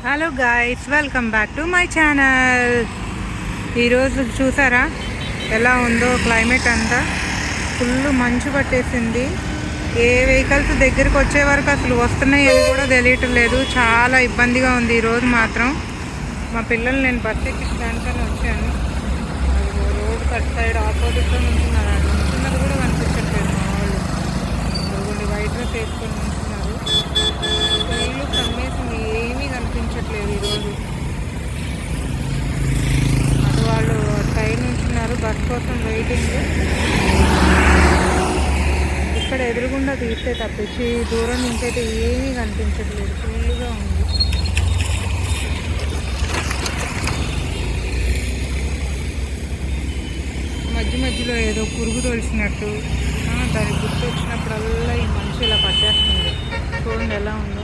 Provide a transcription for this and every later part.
Hello guys, welcome back to my channel. ఈరోజు చూసారా ఎలా ఉందో క్లైమేట్ అంతా. ఫుల్ మంచు పట్టేసింది. ఏ వెహికల్స్ దగ్గరికి వచ్చే వరకు అసలు వస్తున్నాయి అని కూడా తెలియటం లేదు. చాలా ఇబ్బందిగా ఉంది ఈరోజు మాత్రం. మా పిల్లలు నేను బస్ ఎక్కించడానికని వచ్చాను. రోడ్ కట్ సైడ్ ఆపోజిట్లో నుంచున్నారు. నుంచున్నది కూడా కనిపించట్లేదు. మా వాళ్ళు కొన్ని వైట్ డ్రెస్ వేసుకొని నుంచున్నారు. ఇల్లు కమ్మేసింది, ఏమీ కనిపించట్లేదు ఈరోజు. అటు వాళ్ళు సైడ్ నుంచున్నారు, బస్ కోసం వెయిటింగ్. ఇక్కడ ఎదురుగుండా తీస్తే తప్పించి దూరం నుంచి అయితే ఏమీ కనిపించట్లేదు. ఫుల్గా ఉంది. మధ్యలో ఏదో పురుగు తోలిసినట్టు దానికి గుర్తు వచ్చినప్పుడల్లా ఈ మంచి ఇలా పట్టేస్తుంది. చూడండి ఎలా ఉందో.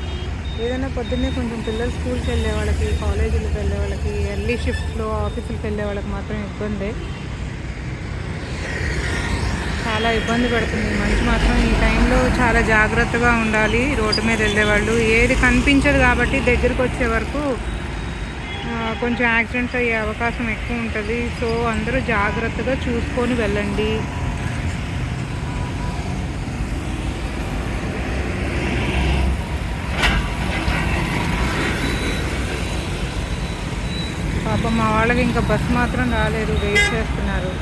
ఏదైనా పొద్దున్నే కొంచెం పిల్లలు స్కూల్కి వెళ్ళే వాళ్ళకి, కాలేజీలకు వెళ్ళే వాళ్ళకి, ఎర్లీ షిఫ్ట్లో ఆఫీసులకు వెళ్ళే వాళ్ళకి మాత్రం ఇబ్బందే. చాలా ఇబ్బంది పడుతుంది మంచు మాత్రం. ఈ టైంలో చాలా జాగ్రత్తగా ఉండాలి రోడ్డు మీద వెళ్ళేవాళ్ళు. ఏది కనిపించదు కాబట్టి దగ్గరికి వచ్చే వరకు కొంచెం యాక్సిడెంట్స్ అయ్యే అవకాశం ఎక్కువ ఉంటుంది. సో అందరూ జాగ్రత్తగా చూసుకొని వెళ్ళండి. పాపం మా వాళ్ళకి ఇంకా బస్ మాత్రం రాలేదు, వెయిట్ చేస్తున్నారు.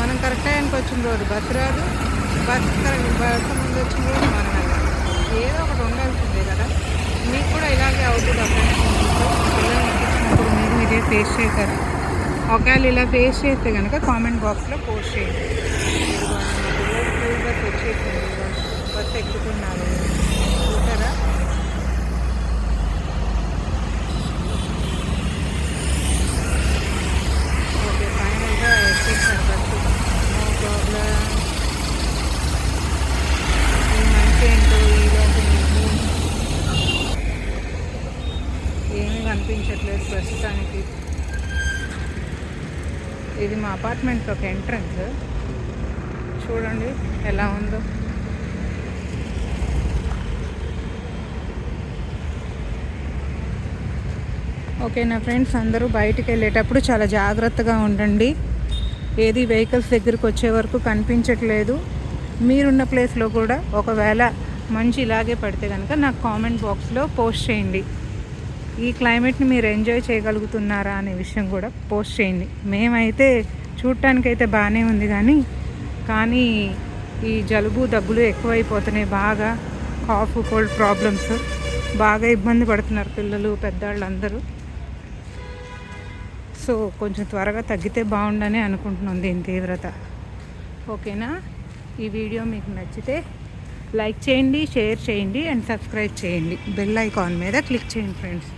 మనం కరెక్ట్ టైంకి వచ్చిన రోజు బస్సు రాదు, బస్సు ముందు వచ్చిన రోజు మనం వెళ్ళాలి. ఏదో ఒకటి ఉండాల్సిందే కదా. మీకు కూడా ఇలాగే అవుతుంది. అప్పుడైనా పిల్లల్ని ఎక్కించినప్పుడు మీరు ఇదే ఫేస్ చేశారు. ఒకవేళ ఇలా ఫేస్ చేస్తే కనుక కామెంట్ బాక్స్లో పోస్ట్ చేయండి. పిల్లలు స్కూల్ బస్ వచ్చేసింది, బస్సు ఎక్కుతున్నారు చూసారా. ఓకే, ఫైనల్గా ఎక్కేసారు బస్సు. No problem. ఈ మంచి ఏంటో ఈలోపు ఏమీ కనిపించట్లేదు ప్రస్తుతానికి. ఇది మా అపార్ట్మెంట్ ఒక ఎంట్రన్స్. చూడండి ఎలా ఉందో. ఓకేనా ఫ్రెండ్స్, అందరూ బయటికి వెళ్ళేటప్పుడు చాలా జాగ్రత్తగా ఉండండి. ఏది వెహికల్స్ దగ్గరికి వచ్చే వరకు కనిపించట్లేదు. మీరున్న ప్లేస్లో కూడా ఒకవేళ మంచి ఇలాగే పడితే కనుక నాకు కామెంట్ బాక్స్లో పోస్ట్ చేయండి. ఈ క్లైమేట్ని మీరు ఎంజాయ్ చేయగలుగుతున్నారా అనే విషయం కూడా పోస్ట్ చేయండి. మేమైతే చూడటానికైతే బాగానే ఉంది, కానీ ఈ జలుబు దగ్గులు ఎక్కువైపోతున్నాయి. బాగా కాఫ్ కోల్డ్ ప్రాబ్లమ్స్, బాగా ఇబ్బంది పడుతున్నారు పిల్లలు, పెద్దవాళ్ళు అందరూ. సో కొంచెం త్వరగా తగ్గితే బాగుండని అనుకుంటున్నాం దీని తీవ్రత. ఓకేనా. ఈ వీడియో మీకు నచ్చితే లైక్ చేయండి, షేర్ చేయండి అండ్ సబ్స్క్రైబ్ చేయండి. బెల్ ఐకాన్ మీద క్లిక్ చేయండి ఫ్రెండ్స్.